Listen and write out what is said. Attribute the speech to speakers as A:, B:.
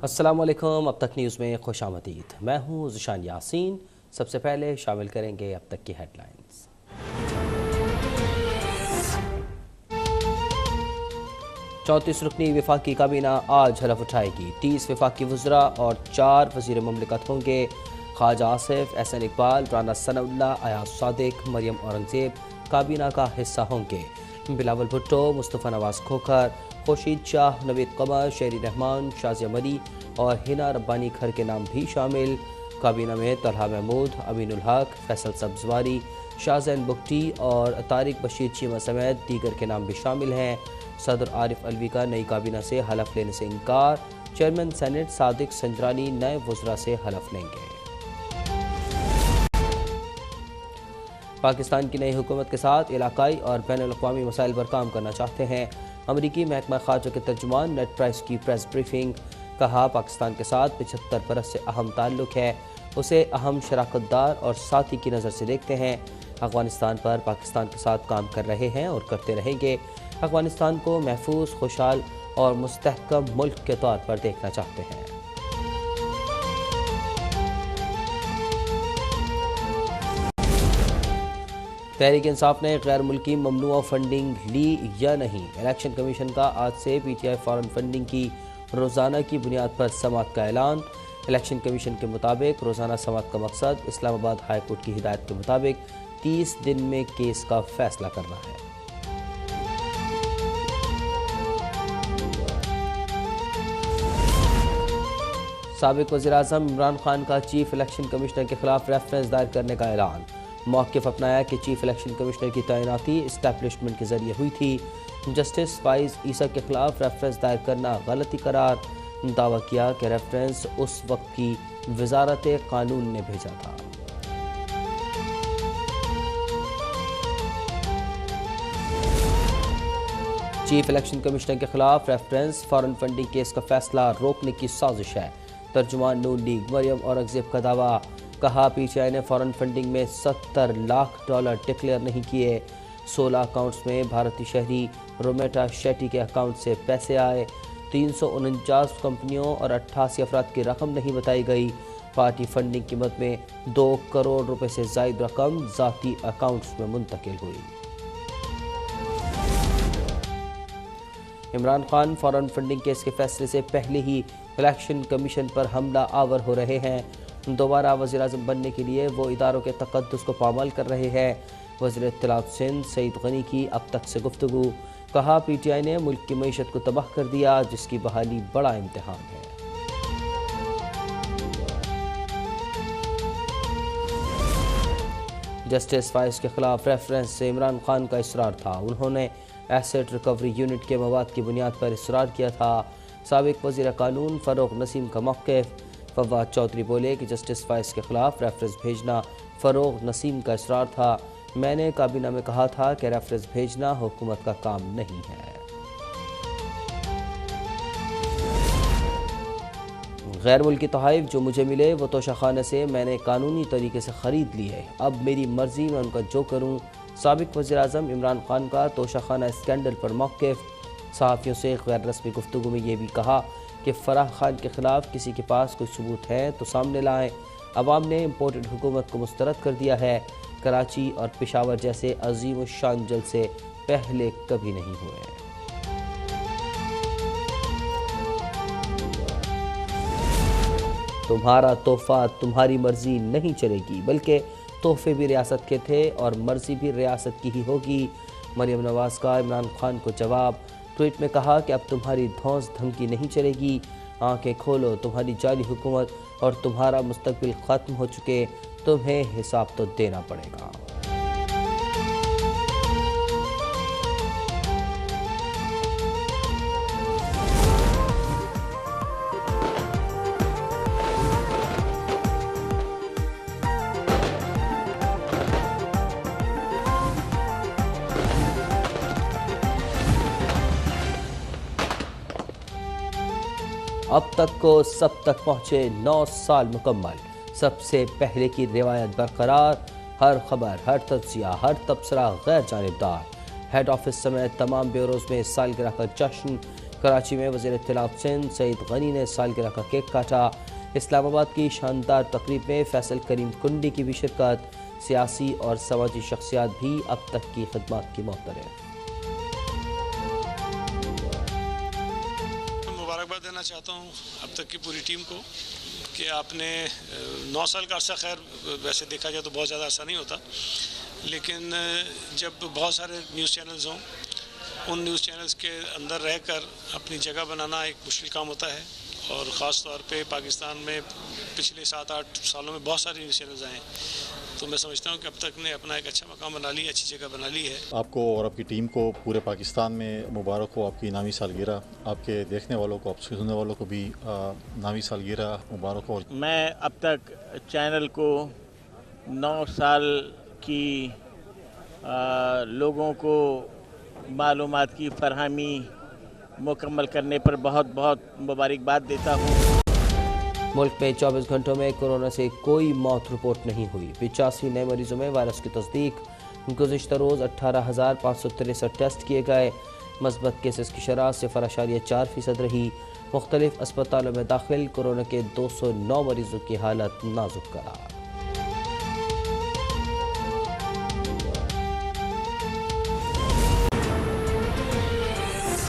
A: अस्सलाम वालेकुम। अब तक न्यूज़ में खुशामदीद। मैं हूँ ज़िशान यासीन। सबसे पहले शामिल करेंगे अब तक की हेडलाइंस। 34 रुकनी वफाकी काबीना आज हलफ उठाएगी। 30 वफाकी वज़रा और 4 वज़ीर मुमलिकत होंगे। ख्वाजा आसिफ, एहसन इकबाल, राना सनाउल्लाह, अयाज सादिक, मरियम औरंगज़ेब काबीना का हिस्सा होंगे। बिलावल भुट्टो, मुस्तफ़ा नवाज़ खोखर, खुर्शीद शाह, नवीद कमर, शेरी रहमान, शाजिया मरी और हिना रब्बानी खर के नाम भी शामिल। काबीना में तलहा महमूद, अमीनुल हक, फैसल सब्जवारी, शाहजैन बुगटी और तारिक बशीर चीमा समेत दीगर के नाम भी शामिल हैं। सदर आरिफ अलवी का नई काबीना से हलफ लेने से इनकार। चेयरमैन सेनेट सादिक संजरानी नए वज़रा से हलफ लेंगे। पाकिस्तान की नई हुकूमत के साथ इलाकाई और बैनुल-अक़वामी मसाइल पर काम करना चाहते हैं। अमरीकी महकमा ख़ारजा के तर्जुमान नेड प्राइस की प्रेस ब्रीफिंग। कहा, पाकिस्तान के साथ 75 बरस से अहम ताल्लुक है, उसे अहम शराकतदार और साथी की नज़र से देखते हैं। अफ़गानिस्तान पर पाकिस्तान के साथ काम कर रहे हैं और करते रहेंगे। अफ़गानिस्तान को महफूज, खुशहाल और मुस्तहकम मुल्क के तौर पर देखना चाहते हैं। तहरीक इंसाफ ने गैर मुल्की ममनुआ फंडिंग ली या नहीं। इलेक्शन कमीशन का आज से पीटीआई फॉरेन फंडिंग की रोज़ाना की बुनियाद पर समाअत का ऐलान। इलेक्शन कमीशन के मुताबिक रोज़ाना समाअत का मकसद इस्लामाबाद हाई कोर्ट की हिदायत के मुताबिक 30 दिन में केस का फैसला करना है। साबिक वज़ीर-ए-आज़म इमरान खान का चीफ इलेक्शन कमिश्नर के खिलाफ रेफरेंस दायर करने का ऐलान। मौक़िफ़ अपनाया कि चीफ इलेक्शन कमिश्नर की तैनाती इस्टेब्लिशमेंट के जरिए हुई थी। जस्टिस फाइज ईसा के खिलाफ रेफरेंस दायर करना गलती करार। दावा किया कि रेफरेंस उस वक्त की वजारत कानून ने भेजा था। चीफ इलेक्शन कमिश्नर के खिलाफ रेफरेंस फॉरेन फंडिंग केस का फैसला रोकने की साजिश है। तर्जुमान नून लीग मरियम औरंगज़ेब का दावा। कहा, पीटीआई ने फॉरेन फंडिंग में $70 लाख डिक्लेयर नहीं किए। 16 अकाउंट्स में भारतीय शहरी रोमेटा शेट्टी के अकाउंट से पैसे आए। 349 कंपनियों और 88 अफराद की रकम नहीं बताई गई। पार्टी फंडिंग की मद में 2 करोड़ रुपए से ज़ायद रकम ज़ाती अकाउंट्स में मुंतकिल हुई। Imran Khan foreign funding case के फैसले से पहले ही इलेक्शन कमीशन पर हमला आवर हो रहे हैं। दोबारा वज़ीर-ए-आज़म बनने के लिए वो इदारों के तक़द्दुस को पामाल कर रहे हैं। वज़ीर इत्तलात सिंध सईद गनी की अब तक से गुफ्तगू। कहा, पीटीआई ने मुल्क की मईशत को तबाह कर दिया, जिसकी बहाली बड़ा इम्तिहान है। जस्टिस फाइज के खिलाफ रेफरेंस से इमरान खान का इसरार था। उन्होंने एसेट रिकवरी यूनिट के मवाद की बुनियाद पर इसरार किया था। साबिक वज़ीर कानून फ़रोग़ नसीम का मौक़िफ़। फवाद चौधरी बोले कि जस्टिस फाइज के खिलाफ रेफरेंस भेजना फ़रोग़ नसीम का इसरार था। मैंने काबीना में कहा था कि रेफरेंस भेजना हुकूमत का काम नहीं है। गैर मुल्की तोहफ़े जो मुझे मिले वो तोशाखाने से मैंने कानूनी तरीके से ख़रीद लिए। अब मेरी मर्ज़ी, मैं उनका जो करूँ। साबिक वज़ीर-ए-आज़म इमरान खान का तोशाखाना स्कैंडल पर मौक़िफ़। सहाफ़ियों से गैर रस्मी गुफ्तगू में ये भी कहा कि फराह खान के खिलाफ किसी के पास कोई सबूत है तो सामने लाएं। अवाम ने इम्पोर्टेड हुकूमत को मुस्तरद कर दिया है। कराची और पेशावर जैसे अजीम शान जलसे पहले कभी नहीं हुए। तुम्हारा तोहफा तुम्हारी मर्जी नहीं चलेगी, बल्कि तोहफे भी रियासत के थे और मर्जी भी रियासत की ही होगी। मरियम नवाज़ का इमरान खान को जवाब। ट्वीट में कहा कि अब तुम्हारी धौंस धमकी नहीं चलेगी। आंखें खोलो, तुम्हारी जाली हुकूमत और तुम्हारा मुस्तकबिल ख़त्म हो चुके। तुम्हें हिसाब तो देना पड़ेगा। अब तक को सब तक पहुँचे 9 साल मुकम्मल। सबसे पहले की रिवायत बरकरार। हर खबर, हर तज्जिया, हर तबसरा गैर जानिबदार। हेड ऑफिस समेत तमाम ब्यूरोज में सालगिरह का जश्न। कराची में वज़ीर इत्तलात सिंध सईद गनी ने सालगिरह का केक काटा। इस्लामाबाद की शानदार तकरीब में फैसल करीम कुंडी की भी शिरकत। सियासी और समाजी शख्सियात भी अब तक की खिदमत की मोहतरम।
B: मुबारकबाद देना चाहता हूँ अब तक की पूरी टीम को कि आपने 9 साल का अरसा, खैर वैसे देखा जाए तो बहुत ज़्यादा अरसा नहीं होता, लेकिन जब बहुत सारे न्यूज़ चैनल्स हों, उन न्यूज़ चैनल्स के अंदर रहकर अपनी जगह बनाना एक मुश्किल काम होता है। और ख़ास तौर पे पाकिस्तान में पिछले 7-8 सालों में बहुत सारे न्यूज़ चैनल्स आए, तो मैं समझता हूँ कि अब तक ने अपना एक अच्छा मकाम बना लिया, अच्छी जगह बना ली है।
C: आपको और आपकी टीम को पूरे पाकिस्तान में मुबारक हो आपकी इनामी सालगिरह। आपके देखने वालों को, आपसे सुनने वालों को भी इनामी सालगिरह मुबारक हो।
D: मैं अब तक चैनल को 9 साल की लोगों को मालूमात की फरहमी मुकम्मल करने पर बहुत बहुत मुबारकबाद देता हूँ।
A: मुल्क में 24 घंटों में कोरोना से कोई मौत रिपोर्ट नहीं हुई। 85 नए मरीजों में वायरस की तस्दीक। गुज़िश्ता रोज़ 18,563 टेस्ट किए गए। मस्बत केसेस की शरह 0.4% रही। मुख्तलिफ अस्पतालों में दाखिल कोरोना के 209 मरीजों की हालत नाजुक करार।